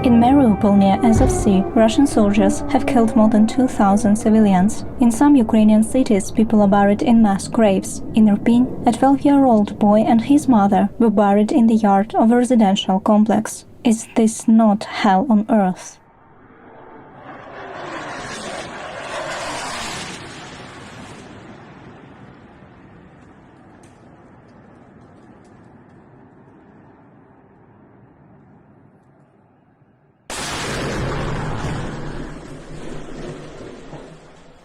In Mariupol near Azov Sea, Russian soldiers have killed more than 2,000 civilians. In some Ukrainian cities, people are buried in mass graves. In Irpin, a 12-year-old boy and his mother were buried in the yard of a residential complex. Is this not hell on earth?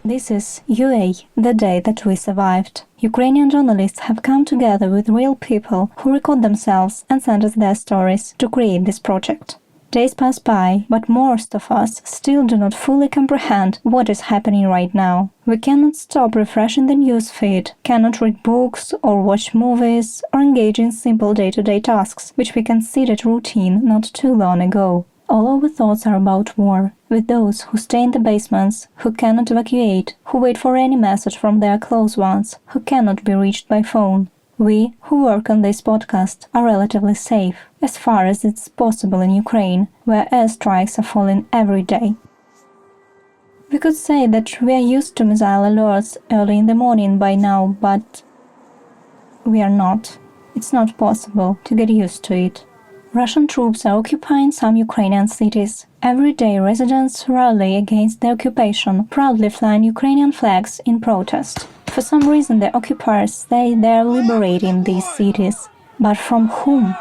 This is UA, the day that we survived. Ukrainian journalists have come together with real people who record themselves and send us their stories to create this project. Days pass by, but most of us still do not fully comprehend what is happening right now. We cannot stop refreshing the news feed, cannot read books or watch movies or engage in simple day-to-day tasks, which we considered routine not too long ago. All our thoughts are about war, with those who stay in the basements, who cannot evacuate, who wait for any message from their close ones, who cannot be reached by phone. We, who work on this podcast, are relatively safe, as far as it's possible in Ukraine, where airstrikes are falling every day. We could say that we are used to missile alerts early in the morning by now, but we are not. It's not possible to get used to it. Russian troops are occupying some Ukrainian cities. Every day residents rally against the occupation, proudly flying Ukrainian flags in protest. For some reason the occupiers say they are liberating these cities. But from whom?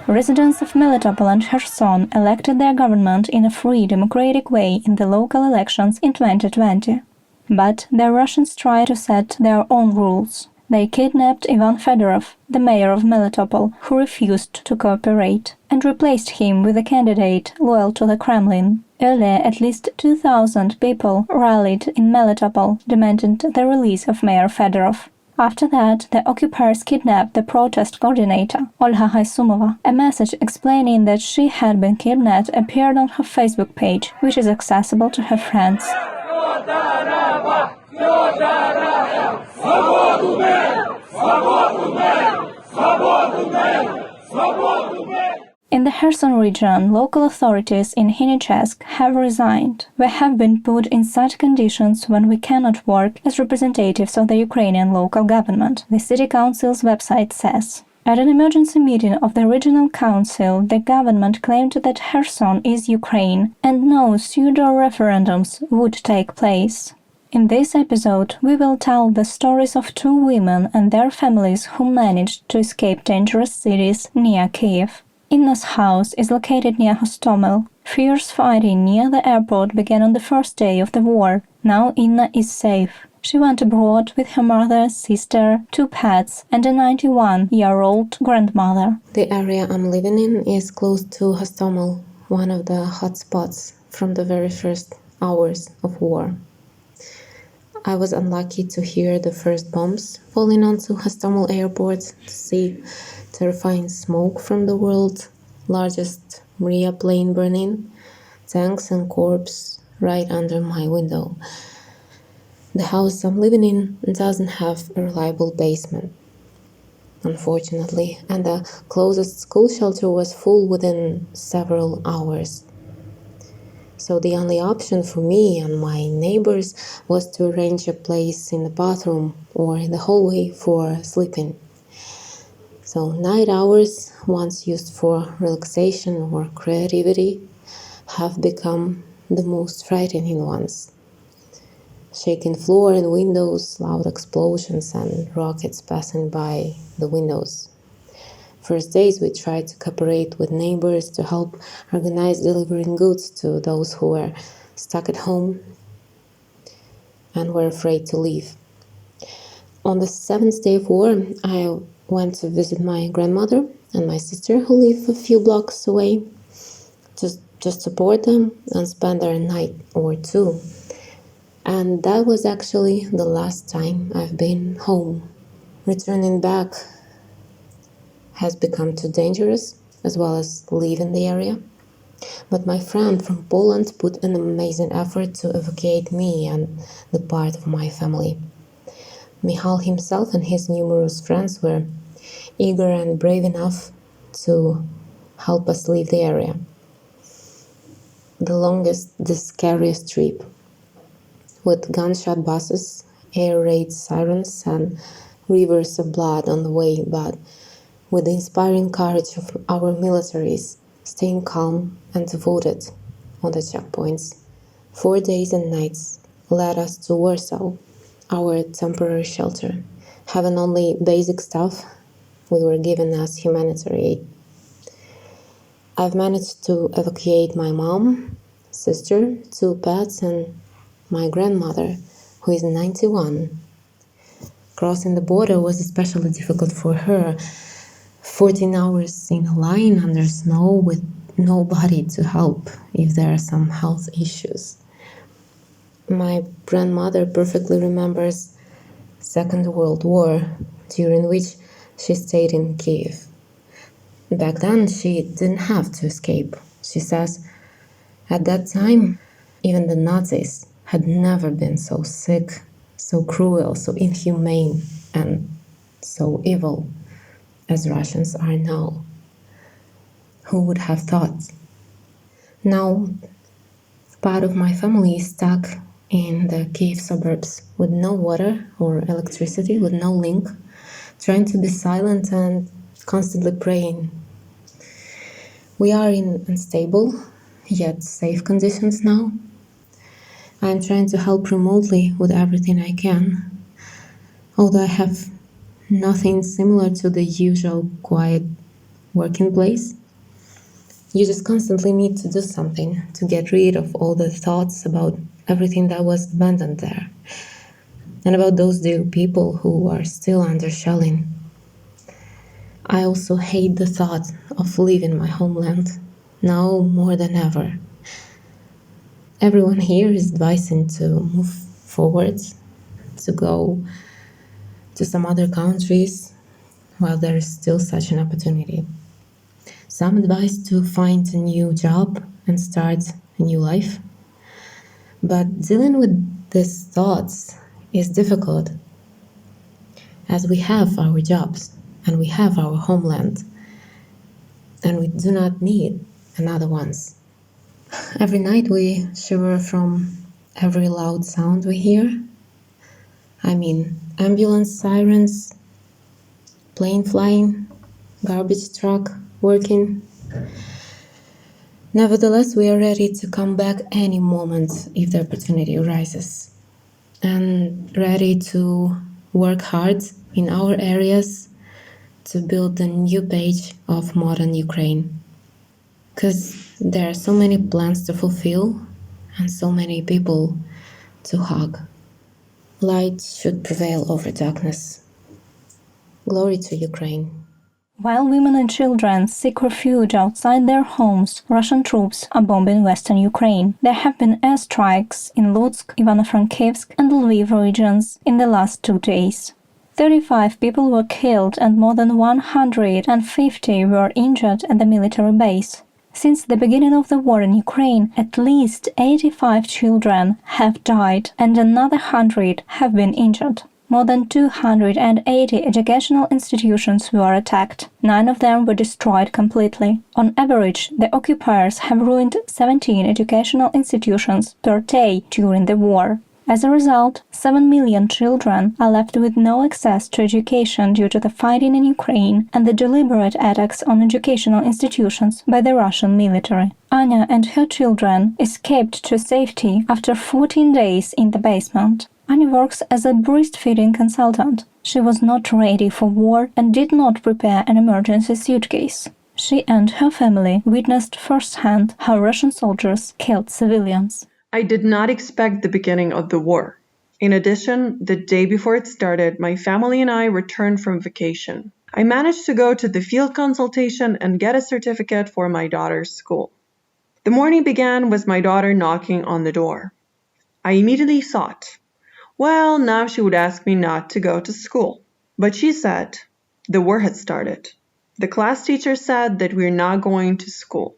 Residents of Melitopol and Kherson elected their government in a free, democratic way in the local elections in 2020. But the Russians try to set their own rules. They kidnapped Ivan Fedorov, the mayor of Melitopol, who refused to cooperate, and replaced him with a candidate loyal to the Kremlin. Earlier, at least 2,000 people rallied in Melitopol, demanding the release of Mayor Fedorov. After that, the occupiers kidnapped the protest coordinator, Olga Haysumova. A message explaining that she had been kidnapped appeared on her Facebook page, which is accessible to her friends. In the Kherson region, local authorities in Henichesk have resigned. We have been put in such conditions when we cannot work as representatives of the Ukrainian local government, the city council's website says. At an emergency meeting of the regional council, the government claimed that Kherson is Ukraine and no pseudo-referendums would take place. In this episode, we will tell the stories of two women and their families who managed to escape dangerous cities near Kyiv. Inna's house is located near Hostomel. Fierce fighting near the airport began on the first day of the war. Now Inna is safe. She went abroad with her mother, sister, 2 pets, and a 91-year-old grandmother. The area I'm living in is close to Hostomel, one of the hot spots from the very first hours of war. I was unlucky to hear the first bombs falling onto Hostomel airport, to see terrifying smoke from the world's largest Maria plane burning, tanks and corpses right under my window. The house I'm living in doesn't have a reliable basement, unfortunately, and the closest school shelter was full within several hours. So the only option for me and my neighbors was to arrange a place in the bathroom or in the hallway for sleeping. So night hours, once used for relaxation or creativity, have become the most frightening ones. Shaking floor and windows, loud explosions and rockets passing by the windows. First days we tried to cooperate with neighbors to help organize delivering goods to those who were stuck at home and were afraid to leave. On the 7th day of war, I went to visit my grandmother and my sister who live a few blocks away, to support them and spend a night or two. And that was actually the last time I've been home. Returning back has become too dangerous, as well as leaving the area. But my friend from Poland put an amazing effort to evacuate me and the part of my family. Michal himself and his numerous friends were eager and brave enough to help us leave the area. The longest, the scariest trip, with gunshot buses, air raid sirens, and rivers of blood on the way, but with the inspiring courage of our militaries, staying calm and devoted on the checkpoints. 4 days and nights led us to Warsaw, our temporary shelter. Having only basic stuff, we were given as humanitarian aid. I've managed to evacuate my mom, sister, 2 pets, and my grandmother, who is 91. Crossing the border was especially difficult for her. 14 hours in a line under snow with nobody to help if there are some health issues. My grandmother perfectly remembers Second World War, during which she stayed in Kyiv. Back then, she didn't have to escape. She says, at that time, even the Nazis had never been so sick, so cruel, so inhumane, and so evil as Russians are now. Who would have thought? Now, part of my family is stuck in the Kyiv suburbs with no water or electricity, with no link, trying to be silent and constantly praying. We are in unstable, yet safe conditions now. I am trying to help remotely with everything I can, although I have nothing similar to the usual quiet working place. You just constantly need to do something to get rid of all the thoughts about everything that was abandoned there, and about those dear people who are still under shelling. I also hate the thought of leaving my homeland, now more than ever. Everyone here is advising to move forward, to go to some other countries while there is still such an opportunity. Some advise to find a new job and start a new life. But dealing with these thoughts is difficult, as we have our jobs and we have our homeland, and we do not need another ones. Every night we shiver from every loud sound we hear. I mean, ambulance sirens, plane flying, garbage truck working. Nevertheless, we are ready to come back any moment if the opportunity arises, and ready to work hard in our areas to build the new page of modern Ukraine. Because there are so many plans to fulfill and so many people to hug. Light should prevail over darkness. Glory to Ukraine. While women and children seek refuge outside their homes, Russian troops are bombing western Ukraine. There have been airstrikes in Lutsk, Ivano-Frankivsk and Lviv regions in the last 2 days. 35 people were killed and more than 150 were injured at the military base. Since the beginning of the war in Ukraine, at least 85 children have died and another 100 have been injured. More than 280 educational institutions were attacked. 9 of them were destroyed completely. On average, the occupiers have ruined 17 educational institutions per day during the war. As a result, 7 million children are left with no access to education due to the fighting in Ukraine and the deliberate attacks on educational institutions by the Russian military. Anya and her children escaped to safety after 14 days in the basement. Anya works as a breastfeeding consultant. She was not ready for war and did not prepare an emergency suitcase. She and her family witnessed firsthand how Russian soldiers killed civilians. I did not expect the beginning of the war. In addition, the day before it started, my family and I returned from vacation. I managed to go to the field consultation and get a certificate for my daughter's school. The morning began with my daughter knocking on the door. I immediately thought, well, now she would ask me not to go to school. But she said, the war had started. The class teacher said that we're not going to school.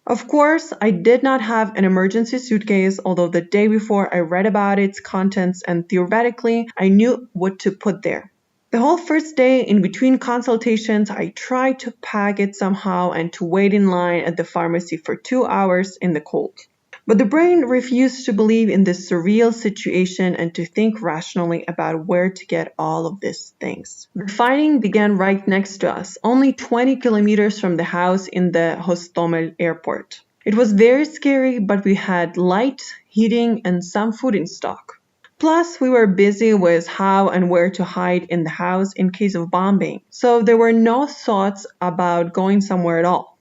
Of course, I did not have an emergency suitcase, although the day before I read about its contents and theoretically I knew what to put there. The whole first day in between consultations, I tried to pack it somehow and to wait in line at the pharmacy for 2 hours in the cold. But the brain refused to believe in this surreal situation and to think rationally about where to get all of these things. The fighting began right next to us, only 20 kilometers from the house in the Hostomel airport. It was very scary, but we had light, heating, and some food in stock. Plus, we were busy with how and where to hide in the house in case of bombing, so there were no thoughts about going somewhere at all.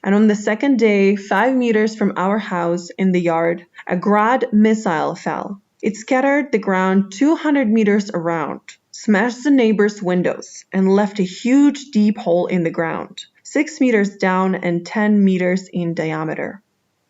And on the second day, 5 meters from our house in the yard, a Grad missile fell. It scattered the ground 200 meters around, smashed the neighbors' windows, and left a huge deep hole in the ground, 6 meters down and 10 meters in diameter.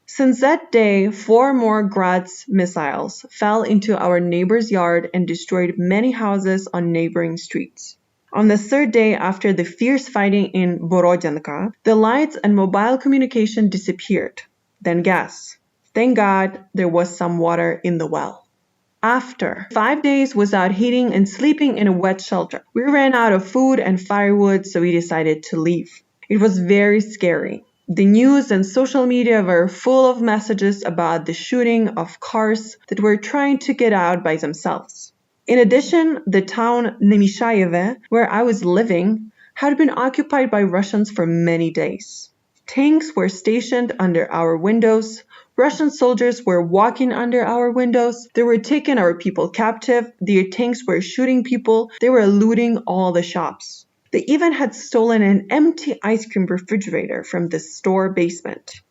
Since that day, 4 more Grad's missiles fell into our neighbor's yard and destroyed many houses on neighboring streets. On the third day after the fierce fighting in Borodyanka, the lights and mobile communication disappeared. Then gas. Thank God there was some water in the well. After 5 days without heating and sleeping in a wet shelter, we ran out of food and firewood, so we decided to leave. It was very scary. The news and social media were full of messages about the shooting of cars that were trying to get out by themselves. In addition, the town Nemishayevo, where I was living, had been occupied by Russians for many days. Tanks were stationed under our windows. Russian soldiers were walking under our windows. They were taking our people captive. Their tanks were shooting people. They were looting all the shops. They even had stolen an empty ice cream refrigerator from the store basement.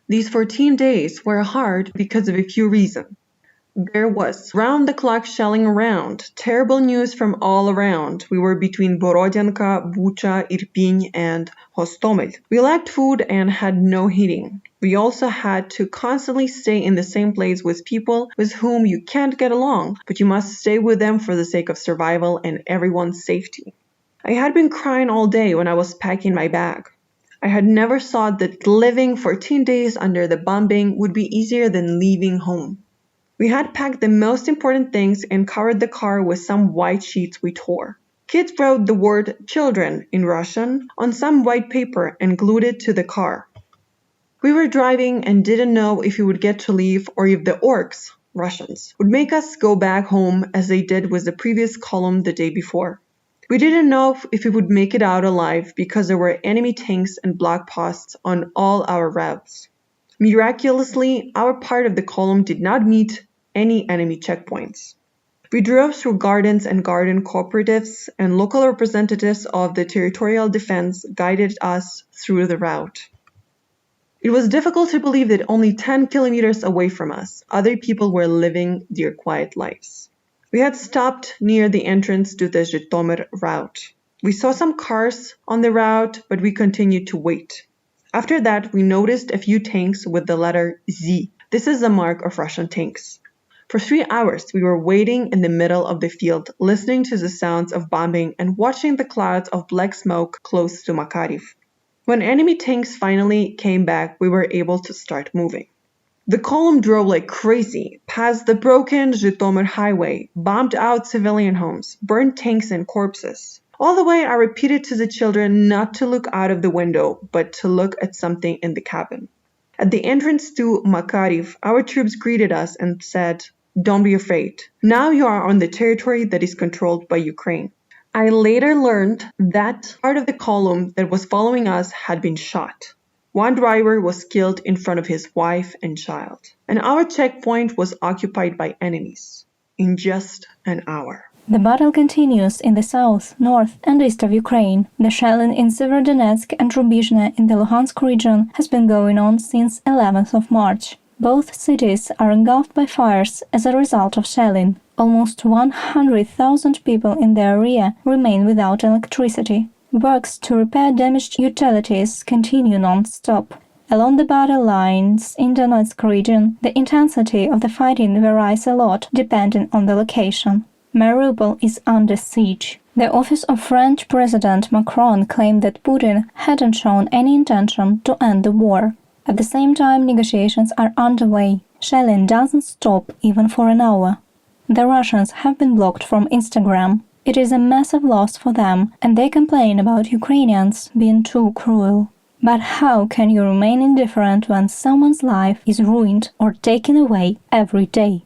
These 14 days were hard because of a few reasons. There was round-the-clock shelling around, terrible news from all around. We were between Borodyanka, Bucha, Irpin, and Hostomel. We lacked food and had no heating. We also had to constantly stay in the same place with people with whom you can't get along, but you must stay with them for the sake of survival and everyone's safety. I had been crying all day when I was packing my bag. I had never thought that living 14 days under the bombing would be easier than leaving home. We had packed the most important things and covered the car with some white sheets we tore. Kids wrote the word children in Russian on some white paper and glued it to the car. We were driving and didn't know if we would get to leave or if the orcs, Russians, would make us go back home as they did with the previous column the day before. We didn't know if we would make it out alive because there were enemy tanks and blockposts on all our routes. Miraculously, our part of the column did not meet any enemy checkpoints. We drove through gardens and garden cooperatives, and local representatives of the territorial defense guided us through the route. It was difficult to believe that only 10 kilometers away from us, other people were living their quiet lives. We had stopped near the entrance to the Zhytomyr route. We saw some cars on the route, but we continued to wait. After that, we noticed a few tanks with the letter Z. This is the mark of Russian tanks. For 3 hours, we were waiting in the middle of the field, listening to the sounds of bombing and watching the clouds of black smoke close to Makariv. When enemy tanks finally came back, we were able to start moving. The column drove like crazy, past the broken Zhytomyr highway, bombed out civilian homes, burned tanks and corpses. All the way, I repeated to the children not to look out of the window, but to look at something in the cabin. At the entrance to Makariv, our troops greeted us and said, "Don't be afraid. Now you are on the territory that is controlled by Ukraine." I later learned that part of the column that was following us had been shot. One driver was killed in front of his wife and child, and our checkpoint was occupied by enemies in just an hour. The battle continues in the south, north, and east of Ukraine. The shelling in Severodonetsk and Rubizhne in the Luhansk region has been going on since 11th of March. Both cities are engulfed by fires as a result of shelling. Almost 100,000 people in the area remain without electricity. Works to repair damaged utilities continue non-stop. Along the battle lines in Donetsk region, the intensity of the fighting varies a lot depending on the location. Mariupol is under siege. The office of French President Macron claimed that Putin hadn't shown any intention to end the war. At the same time, negotiations are underway. Shelling doesn't stop even for an hour. The Russians have been blocked from Instagram. It is a massive loss for them, and they complain about Ukrainians being too cruel. But how can you remain indifferent when someone's life is ruined or taken away every day?